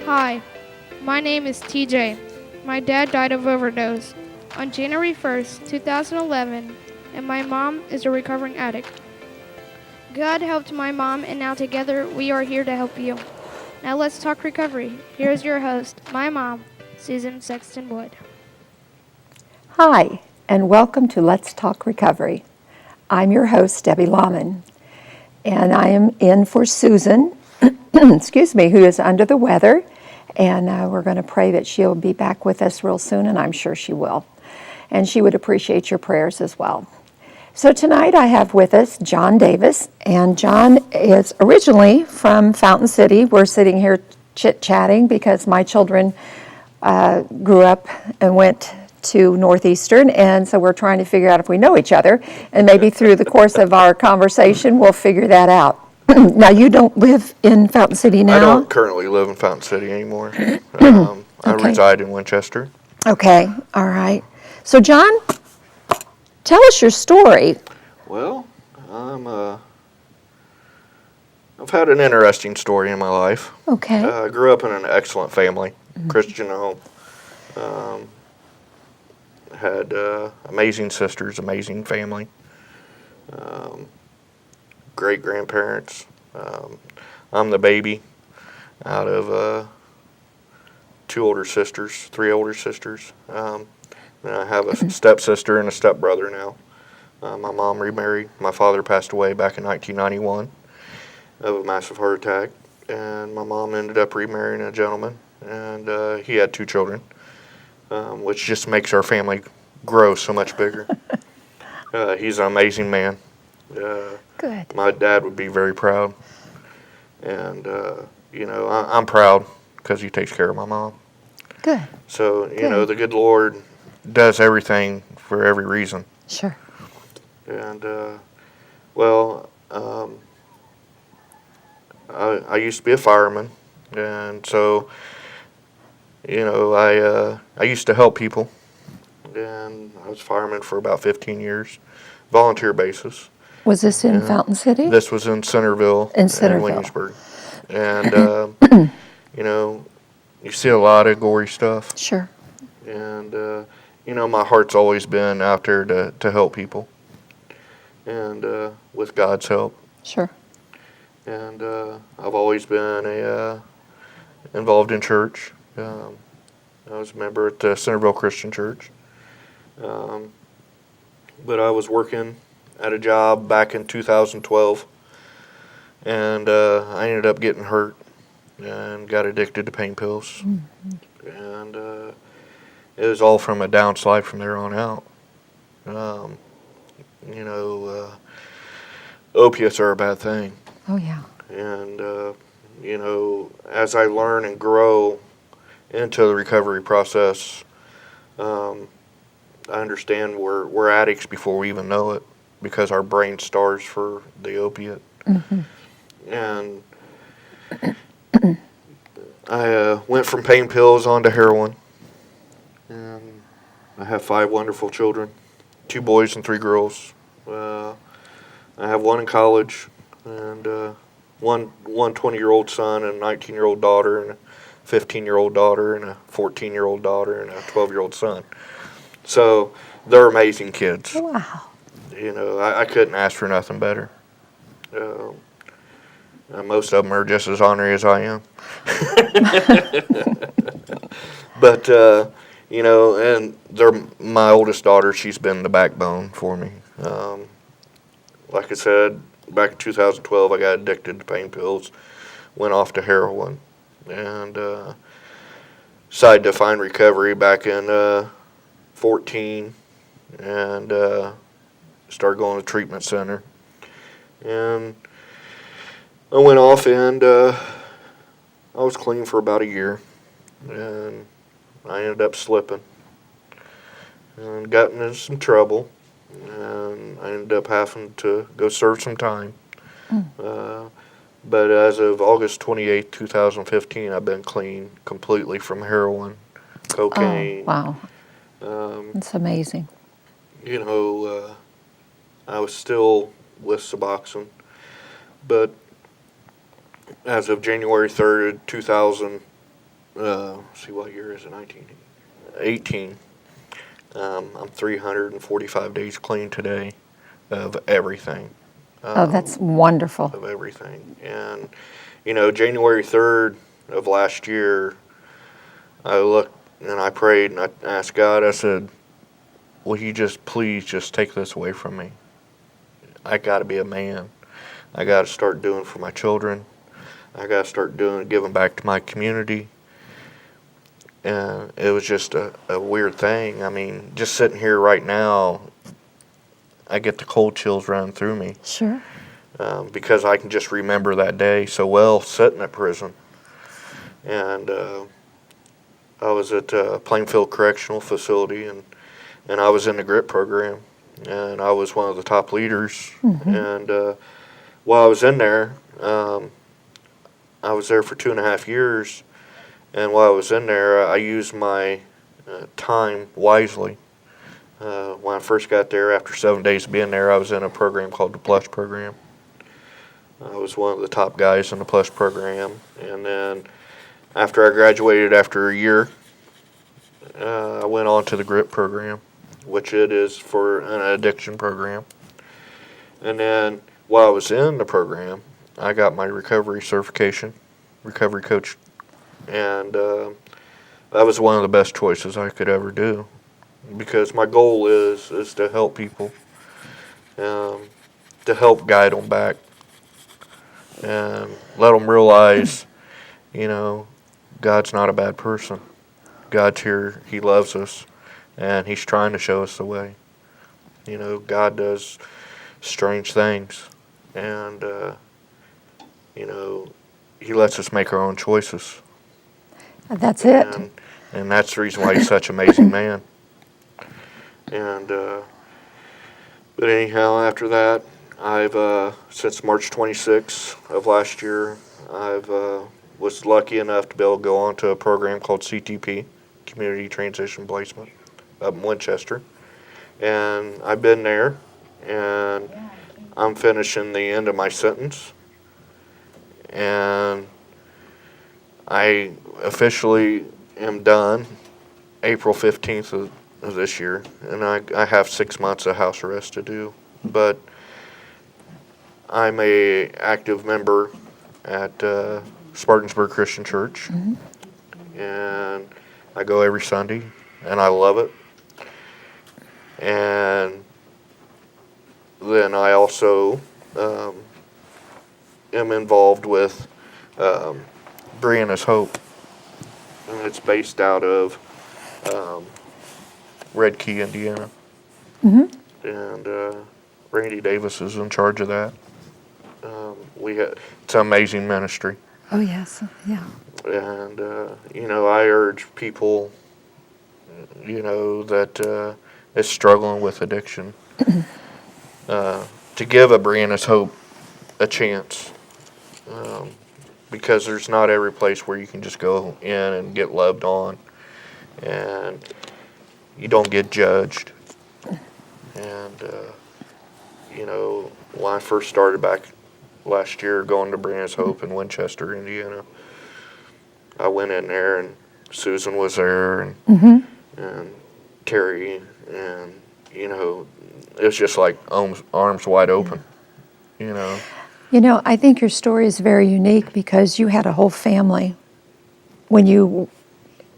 Hi, my name is TJ. My dad died of overdose on January 1st, 2011, and my mom is a recovering addict. God helped my mom, and now together we are here to help you. Now let's talk recovery. Here's your host, my mom, Susan Sexton Wood. Hi, and welcome to Let's Talk Recovery. I'm your host, Debbie Lahman, and I am in for Susan, excuse me, who is under the weather, and we're going to pray that she'll be back with us real soon, and I'm sure she will. And she would appreciate your prayers as well. So tonight I have with us John Davis, and John is originally from Fountain City. We're sitting here chit-chatting because my children grew up and went to Northeastern, and so we're trying to figure out if we know each other, and maybe through the course of our conversation we'll figure that out. Now, you don't live in Fountain City now? I don't currently live in Fountain City anymore. I Okay. reside in Winchester. Okay, all right. So, John, tell us your story. Well, I've had an interesting story in my life. Okay. I grew up in an excellent family, Christian home. Had amazing sisters, amazing family, great grandparents. I'm the baby out of three older sisters. And I have a stepsister and a stepbrother now. My mom remarried. My father passed away back in 1991 of a massive heart attack. And my mom ended up remarrying a gentleman, and he had two children, which just makes our family grow so much bigger. He's an amazing man. Good. My dad would be very proud. And, I'm proud because he takes care of my mom. Good. So, the good Lord does everything for every reason. Sure. And, I used to be a fireman. And so, I used to help people. And I was a fireman for about 15 years, volunteer basis. Was this in Fountain City? This was in Centerville. In Centerville. And Williamsburg. And, you see a lot of gory stuff. Sure. And, my heart's always been out there to help people. And with God's help. Sure. And I've always been involved in church. I was a member at the Centerville Christian Church. But I was working at a job back in 2012. And I ended up getting hurt and got addicted to pain pills. Mm-hmm. And it was all from a downslide from there on out. Opiates are a bad thing. Oh, yeah. And, as I learn and grow into the recovery process, I understand we're addicts before we even know it because our brain starves for the opiate. Mm-hmm. And I went from pain pills on to heroin. And I have 5 wonderful children, 2 boys and 3 girls. I have one in college, and one 20-year-old son, and a 19-year-old daughter, and a 15-year-old daughter, and a 14-year-old daughter, and a 12-year-old son. So they're amazing kids. Wow. I couldn't ask for nothing better. Most of them are just as ornery as I am. But, and they're my oldest daughter. She's been the backbone for me. Like I said, back in 2012, I got addicted to pain pills, went off to heroin, and decided to find recovery back in 14, and started going to treatment center. And I went off, and I was clean for about a year, and I ended up slipping and got into some trouble, and I ended up having to go serve some time. But as of August 28, 2015, I've been clean completely from heroin, cocaine. Oh, wow. That's amazing. I was still with Suboxone, but as of January 3rd, see what year is it, 19? 18. I'm 345 days clean today of everything. Oh, that's wonderful. Of everything. And, January 3rd of last year, I looked and I prayed and I asked God, I said, will you just please just take this away from me? I got to be a man. I got to start doing for my children. I got to start giving back to my community. And it was just a weird thing. I mean, just sitting here right now, I get the cold chills running through me. Sure. Because I can just remember that day so well, sitting at prison. And I was at Plainfield Correctional Facility, and I was in the GRIP program, and I was one of the top leaders. And while I was in there, I was there for 2.5 years, and while I was in there, I used my time wisely. When I first got there, after 7 days of being there, I was in a program called the Plus program. I was one of the top guys in the Plus program, and then after I graduated after a year, I went on to the GRIP program, which it is for an addiction program. And then while I was in the program, I got my recovery certification, recovery coach, and that was one of the best choices I could ever do, because my goal is to help people, to help guide them back, and let them realize, God's not a bad person. God's here. He loves us, and He's trying to show us the way. God does strange things, and He lets us make our own choices. That's it. And that's the reason why He's such an amazing man. And but anyhow, after that, I've since March 26th of last year, I've was lucky enough to be able to go on to a program called CTP, Community Transition Placement, up in Winchester. And I've been there, and I'm finishing the end of my sentence. And I officially am done April 15th of this year, and I have 6 months of house arrest to do. But I'm a active member at Spartansburg Christian Church, and I go every Sunday, and I love it. And then I also am involved with Brianna's Hope, and it's based out of Red Key, Indiana. And Randy Davis is in charge of that. It's an amazing ministry. Oh, yes. Yeah. And, I urge people, that is struggling with addiction to give a Brianna's Hope a chance. Because there's not every place where you can just go in and get loved on, and you don't get judged. And, when I first started back last year going to Brianna's Hope in Winchester, Indiana, I went in there, and Susan was there, and Terry, and, it was just like arms wide open, I think your story is very unique because you had a whole family when you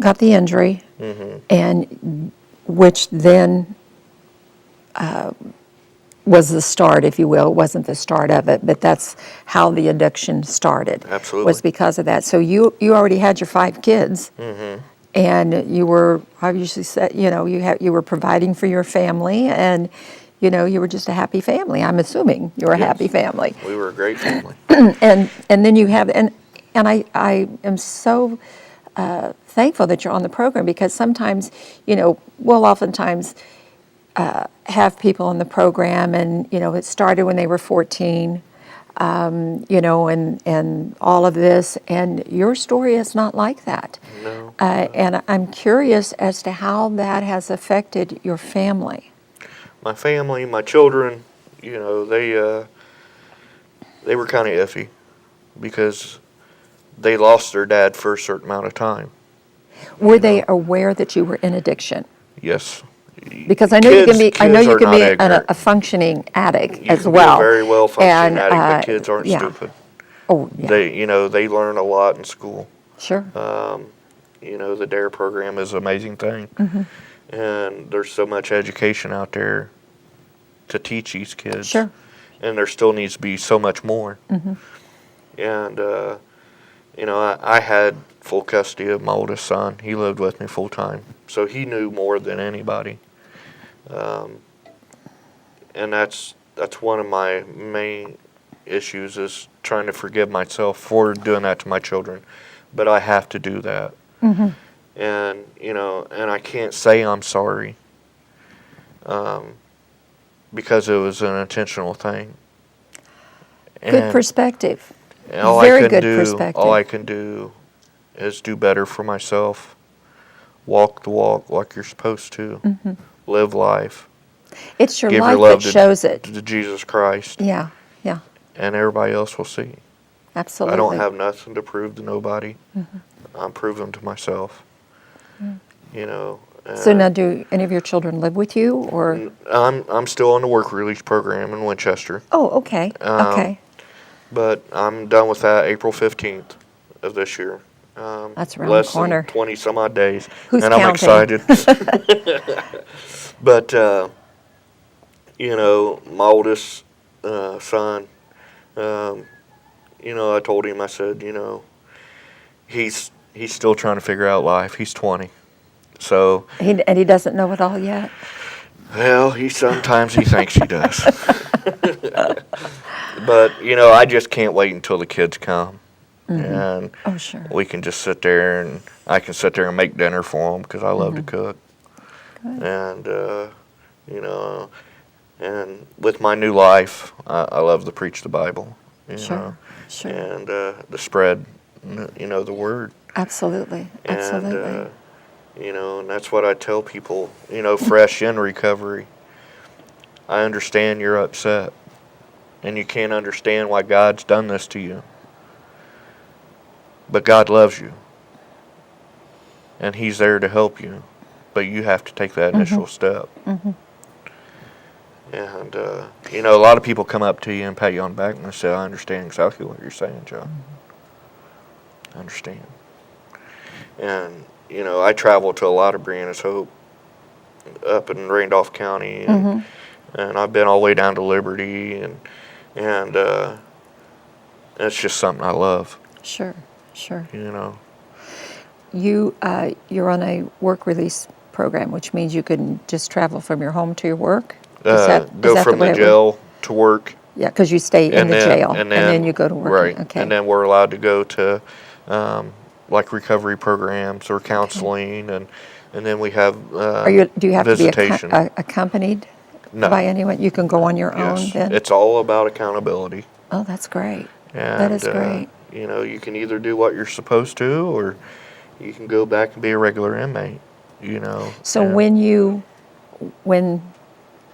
got the injury, and which then was the start, if you will. It wasn't the start of it, but that's how the addiction started. Absolutely. Was because of that. So you already had your 5 kids, and you were obviously you were providing for your family, and you were just a happy family. I'm assuming you were a happy family. We were a great family. and then you have and I am so thankful that you're on the program, because sometimes we'll oftentimes have people on the program, and it started when they were 14, and all of this, and your story is not like that. No. And I'm curious as to how that has affected your family. My family, my children, they were kind of iffy because they lost their dad for a certain amount of time. Were you they know. aware that you were in addiction? Yes. Because I know you can Kids, be, I know kids you are can not be ignorant. a functioning addict You as can be a well. very well functioning And, addict, but kids aren't yeah. stupid. Oh, yeah. They learn a lot in school. Sure. The DARE program is an amazing thing. Mm-hmm. And there's so much education out there to teach these kids. Sure. And there still needs to be so much more. Mm-hmm. And, I had full custody of my oldest son. He lived with me full time. So he knew more than anybody. And that's one of my main issues is trying to forgive myself for doing that to my children. But I have to do that. Mm-hmm. And I can't say I'm sorry because it was an intentional thing. Good And perspective. all Very I can good do, perspective. all I can do is do better for myself. Walk the walk like you're supposed to. Mm-hmm. Live life. It's your Give life your love that shows it. to Jesus Christ. Yeah, yeah, And everybody else will see. absolutely. I don't have nothing to prove to nobody. Mm-hmm. I'm proving to myself. So now, do any of your children live with you, or? I'm still on the work release program in Winchester. Oh, okay, okay. But I'm done with that April 15th of this year. That's around the less corner. than 20 some odd days. Who's and counting? I'm excited. But, my oldest son, I told him, I said, he's still trying to figure out life. He's 20. So, And he doesn't know it all yet? well, sometimes he thinks he does. But, I just can't wait until the kids come. Mm-hmm. And Oh, sure. we can just sit there and I can sit there and make dinner for them because I love to cook. Good. And, and with my new life, I love to preach the Bible. Sure, sure. And to spread, the word. Absolutely, absolutely. And that's what I tell people, fresh in recovery. I understand you're upset. And you can't understand why God's done this to you. But God loves you. And He's there to help you. But you have to take that initial step. Mm-hmm. And, a lot of people come up to you and pat you on the back and they say, I understand exactly what you're saying, John. Mm-hmm. I understand. And, I travel to a lot of Brianna's Hope up in Randolph County. And, and I've been all the way down to Liberty. And it's just something I love. Sure, sure. You're on a work release program, which means you can just travel from your home to your work? Go from the jail to work. Yeah, because you stay in the jail, and then you go to work. Right, okay. and then we're allowed to go to like recovery programs or counseling, and then we have do you have visitation. to be accompanied by anyone? You can go on your own then? It's all about accountability. Oh, that's great. And, that is great. You can either do what you're supposed to, or you can go back and be a regular inmate, So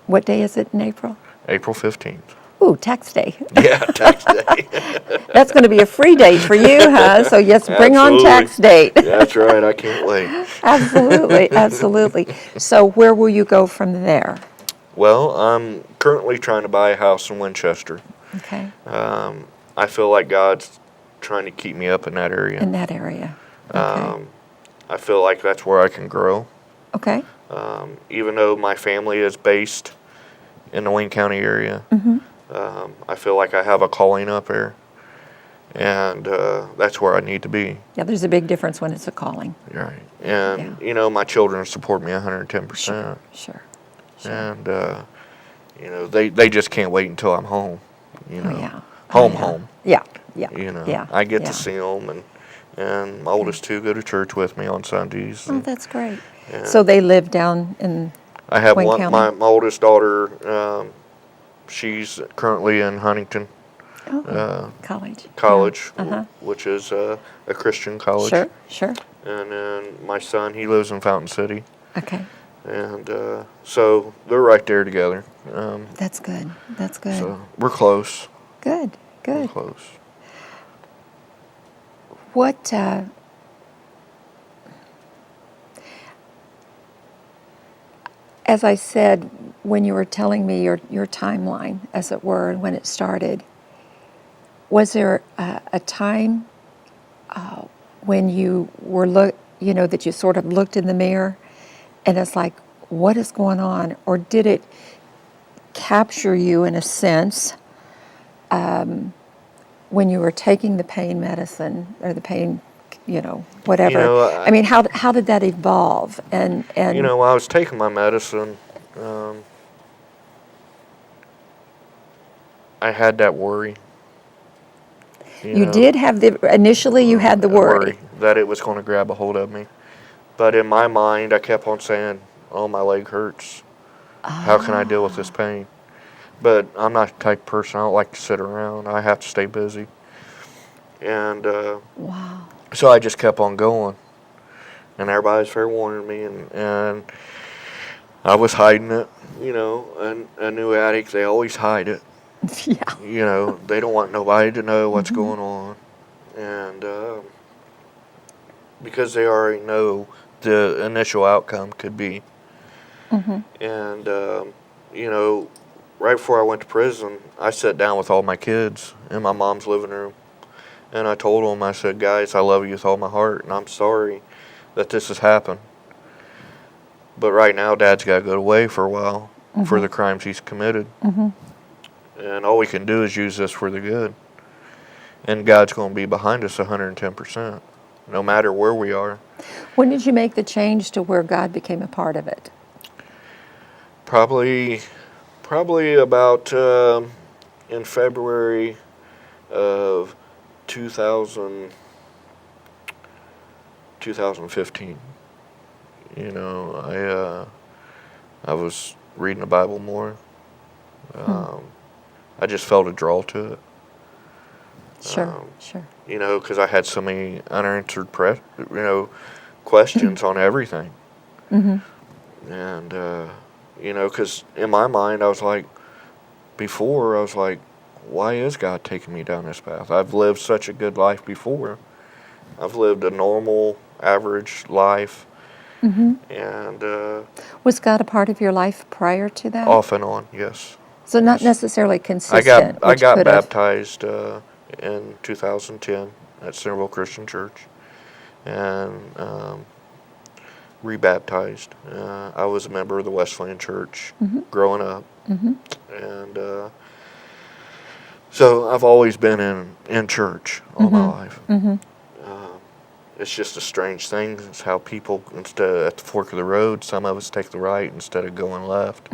what day is it in April? April 15th. Ooh, tax day. Yeah, tax day. That's going to be a free date for you, huh? So yes, bring on tax date. That's right, I can't wait. Absolutely, absolutely. So where will you go from there? Well, I'm currently trying to buy a house in Winchester. Okay. I feel like God's trying to keep me up in that area. In that area. Okay. I feel like that's where I can grow. Okay. Even though my family is based in the Wayne County area, I feel like I have a calling up there. And that's where I need to be. Yeah, there's a big difference when it's a calling. Right. And, my children support me 110%. Sure. And, they just can't wait until I'm home. Home. Yeah. I get to see them, and my oldest two go to church with me on Sundays. Oh, that's great. So they live down in I have Wayne one. County? My oldest daughter. She's currently in Huntington College, which is a Christian college. Sure. And then my son, he lives in Fountain City. Okay. And so they're right there together. That's good. So we're close. Good. We're close. What As I said, when you were telling me your timeline, as it were, and when it started, was there a time when you were that you sort of looked in the mirror and it's like, what is going on? Or did it capture you in a sense when you were taking the pain medicine or the pain, You whatever? know, I mean, how did that evolve? while I was taking my medicine, I had that worry. You did have initially you had the A worry. worry that it was going to grab a hold of me. But in my mind, I kept on saying, "Oh, my leg hurts. How can I deal with this pain?" But I'm not the type of person. I don't like to sit around. I have to stay busy. And Wow. so I just kept on going. And everybody's fair warning me, and I was hiding it. And a new addict, they always hide it. Yeah. They don't want nobody to know what's going on. And because they already know the initial outcome could be. And, right before I went to prison, I sat down with all my kids in my mom's living room. And I told them, I said, "Guys, I love you with all my heart, and I'm sorry that this has happened. But right now, Dad's got to go away for a while for the crimes he's committed. And all we can do is use this for the good. And God's going to be behind us 110%, no matter where we are." When did you make the change to where God became a part of it? Probably about in February of 2000, 2015. I was reading the Bible more. I just felt a draw to it. Sure. Because I had so many unanswered questions on everything. And because in my mind I was like, why is God taking me down this path? I've lived such a good life before. I've lived a normal, average life. And Was God a part of your life prior to that? off and on, yes. So not Yes. necessarily consistent. I which got could have. baptized in 2010 at Centerville Christian Church, and rebaptized. I was a member of the Wesleyan Church growing up, and so I've always been in church all my life. It's just a strange thing. It's how people, at the fork of the road, some of us take the right instead of going left.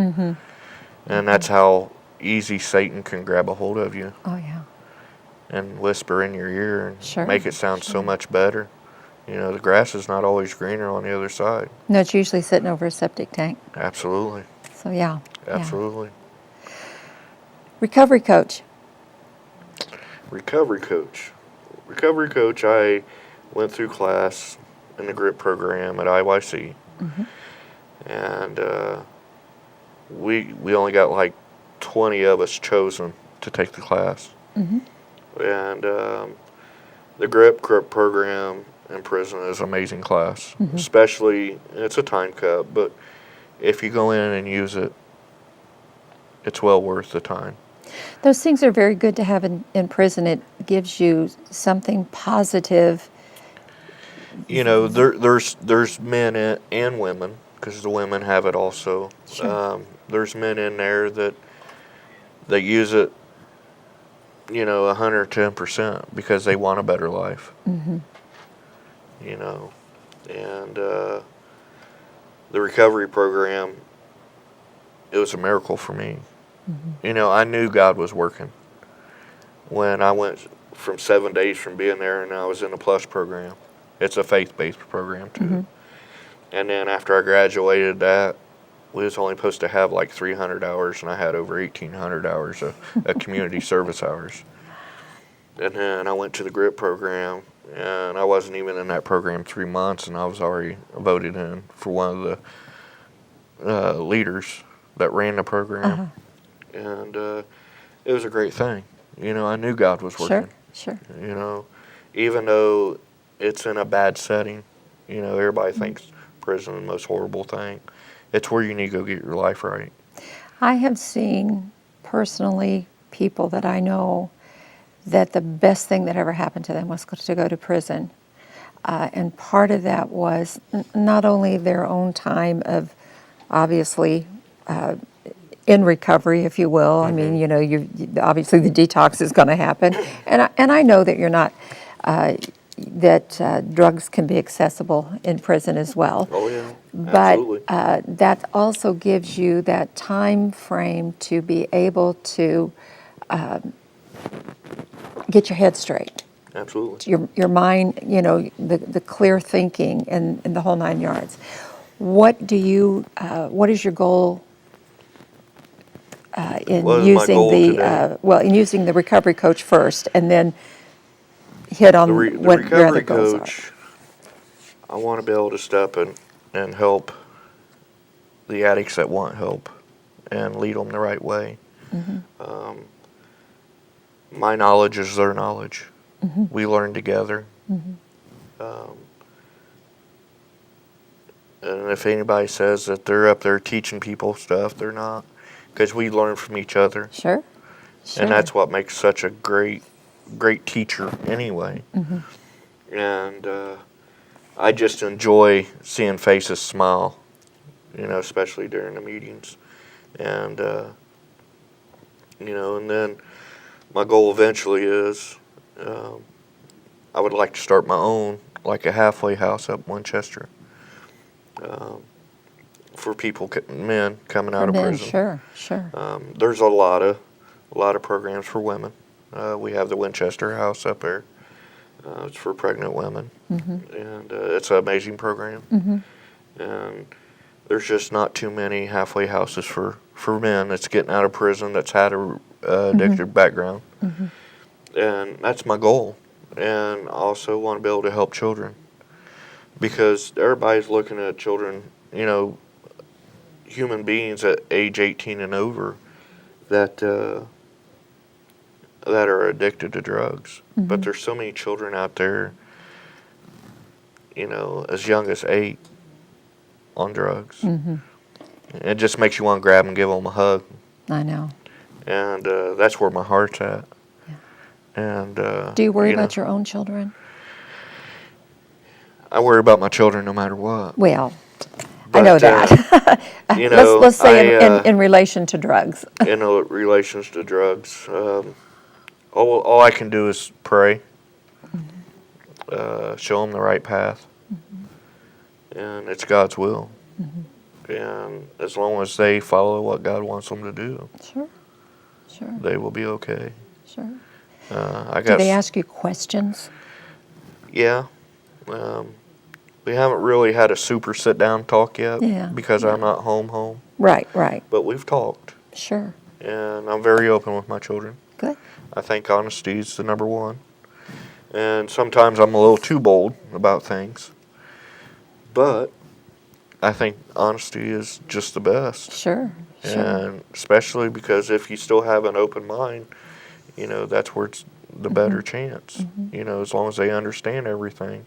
And that's how easy Satan can grab a hold of you. Oh, yeah. And whisper in your ear and Sure, make it sound so much better. The grass is not always greener on the other side. No, it's usually sitting over a septic tank. Absolutely. So, yeah. Absolutely. Yeah. Recovery coach. Recovery coach. Recovery coach, I went through class in the GRIP program at IYC. And we only got like 20 of us chosen to take the class. And the GRIP program in prison is an amazing class. Especially, it's a time cut, but if you go in and use it, it's well worth the time. Those things are very good to have in prison. It gives you something positive. There's men and women, because the women have it also. Sure. There's men in there that use it, 110% because they want a better life. And the recovery program, it was a miracle for me. I knew God was working when I went from 7 days from being there, and I was in the Plus program. It's a faith-based program too. And then after I graduated that, we was only supposed to have like 300 hours, and I had over 1,800 hours of community service hours. And then I went to the GRIP program, and I wasn't even in that program 3 months, and I was already voted in for one of the leaders that ran the program. And it was a great thing. I knew God was working. Sure. Even though it's in a bad setting, everybody thinks prison is the most horrible thing. it's where you need to go get your life right. I have seen personally people that I know that the best thing that ever happened to them was to go to prison. And part of that was not only their own time of obviously in recovery, if you will. I mean, you obviously the detox is going to happen, and I know that you're not that drugs can be accessible in prison as well. Oh yeah, But absolutely. that also gives you that time frame to be able to get your head straight, Absolutely. your mind, the clear thinking and the whole 9 yards. What is your goal in What is my using goal today? in using the recovery coach first, and then hit on The what your other recovery goals are? coach, I want to be able to step in and help the addicts that want help and lead them the right way. Um, my knowledge is their knowledge. We learn together. Um, and if anybody says that they're up there teaching people stuff, they're not, because we learn from each other. Sure, sure. And that's what makes such a great teacher anyway. And I just enjoy seeing faces smile, especially during the meetings. And, and then my goal eventually is I would like to start my own, like a halfway house up in Winchester, for people, men coming out For of men, prison. sure, sure. There's a lot of programs for women. We have the Winchester House up there. It's for pregnant women, and it's an amazing program. And there's just not too many halfway houses for men that's getting out of prison that's had a addictive background. And that's my goal. And I also want to be able to help children, because everybody's looking at children, human beings at age 18 and over that that are addicted to drugs. But there's so many children out there, as young as 8 on drugs. It just makes you want to grab them and give them a hug. I know. And that's where my heart's at. And Do you worry about your own children? I worry about my children no matter what. Well, But, I know that. Let's say in relation to drugs. In relations to drugs, all I can do is pray, show them the right path, and it's God's will. And as long as they follow what God wants them to do, Sure, sure, they will be okay. sure. I Do got. they ask you questions? Yeah. We haven't really had a super sit-down talk yet, Yeah, because I'm not home. Right, right. But we've talked, Sure. and I'm very open with my children. Good. I think honesty is the number one. And sometimes I'm a little too bold about things. But I think honesty is just the best. Sure, sure. And especially because if you still have an open mind, that's where it's the better chance. As long as they understand everything.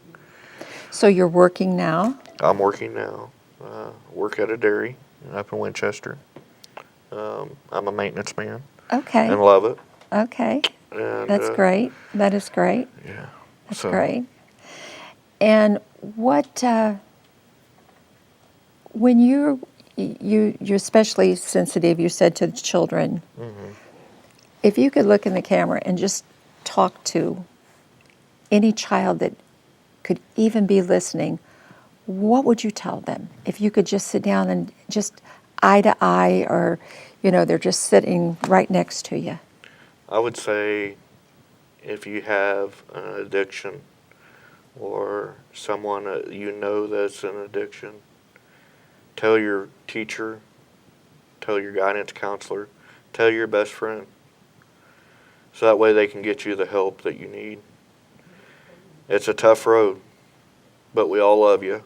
So you're working now? I'm working now. Work at a dairy up in Winchester. I'm a maintenance man. Okay. And love it. Okay. And, That's great. That is great. Yeah. That's great. And what, when you're especially sensitive, you said to the children, if you could look in the camera and just talk to any child that could even be listening, what would you tell them? If you could just sit down and just eye to eye, or, they're just sitting right next to you. I would say if you have an addiction or someone that that's an addiction, tell your teacher, tell your guidance counselor, tell your best friend. So that way they can get you the help that you need. It's a tough road, but we all love you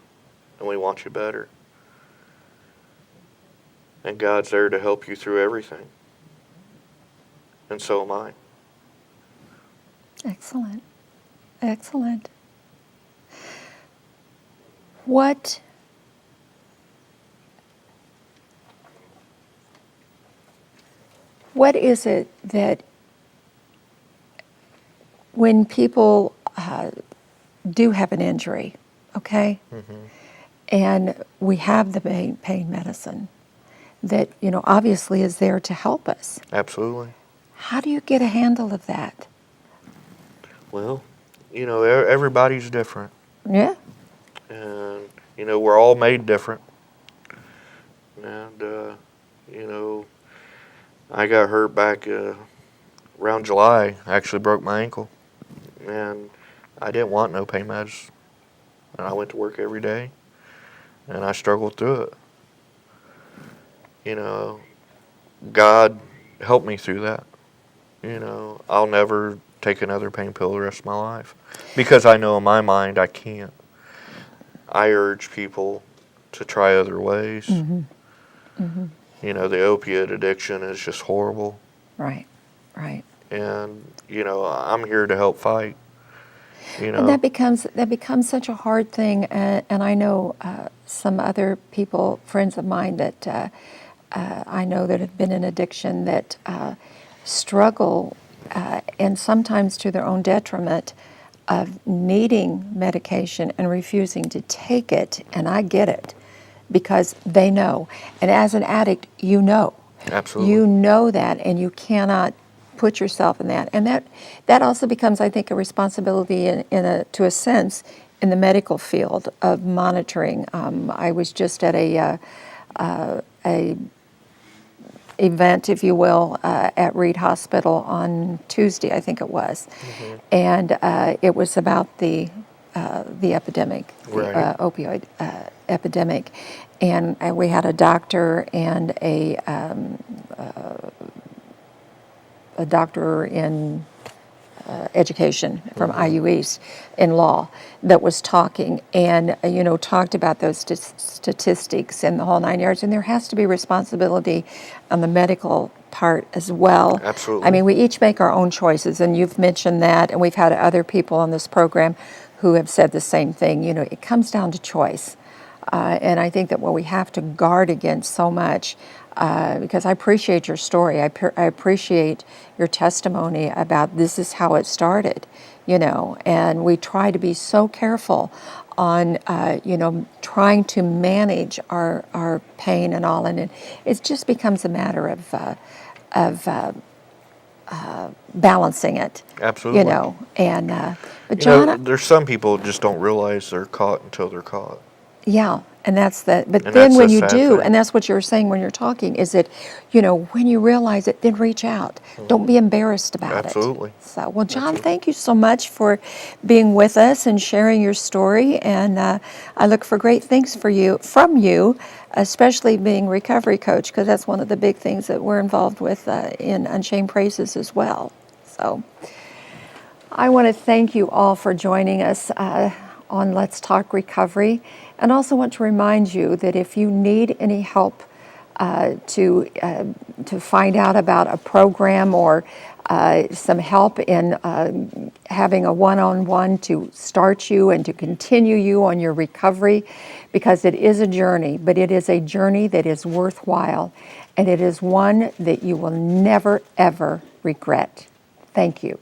and we want you better. And God's there to help you through everything. And so am I. Excellent. Excellent. What What is it that when people do have an injury, okay, and we have the pain medicine that, obviously is there to help us, Absolutely. how do you get a handle of that? Well, everybody's different. Yeah. And, we're all made different. And, I got hurt back around July. I actually broke my ankle. And I didn't want no pain meds. And I went to work every day. And I struggled through it. God helped me through that. I'll never take another pain pill the rest of my life. Because I know in my mind I can't. I urge people to try other ways. The opiate addiction is just horrible. Right. And, I'm here to help fight. And that becomes such a hard thing, and I know some other people, friends of mine that I know that have been in addiction that struggle, and sometimes to their own detriment, of needing medication and refusing to take it, and I get it, because they know. And as an addict, you know. Absolutely. You know that, and you cannot put yourself in that. And that also becomes, I think, a responsibility to a sense in the medical field of monitoring. I was just at a event, if you will, at Reed Hospital on Tuesday, I think it was, and it was about the epidemic, Right. the opioid epidemic, and we had a doctor and a doctor in education from IU East in law that was talking and talked about those statistics and the whole 9 yards, and there has to be responsibility on the medical part as well. Absolutely. I mean, we each make our own choices, and you've mentioned that, and we've had other people on this program who have said the same thing. It comes down to choice. And I think that what we have to guard against so much, because I appreciate your story, I appreciate your testimony about this is how it started, and we try to be so careful on, trying to manage our pain and all, and it just becomes a matter of balancing it. Absolutely. But John, there's some people just don't realize they're caught until they're caught. yeah, and that's the. But And then that's when the you sad do, thing. and that's what you were saying when you're talking, is that, when you realize it, then reach out. Don't be embarrassed about Absolutely. it. So, well, John, thank you so much for being with us and sharing your story. And I look for great things from you, especially being recovery coach, because that's one of the big things that we're involved with in Unchained Praises as well. So, I want to thank you all for joining us on Let's Talk Recovery, and also want to remind you that if you need any help to find out about a program or some help in having a one-on-one to start you and to continue you on your recovery, because it is a journey, but it is a journey that is worthwhile, and it is one that you will never, ever regret. Thank you.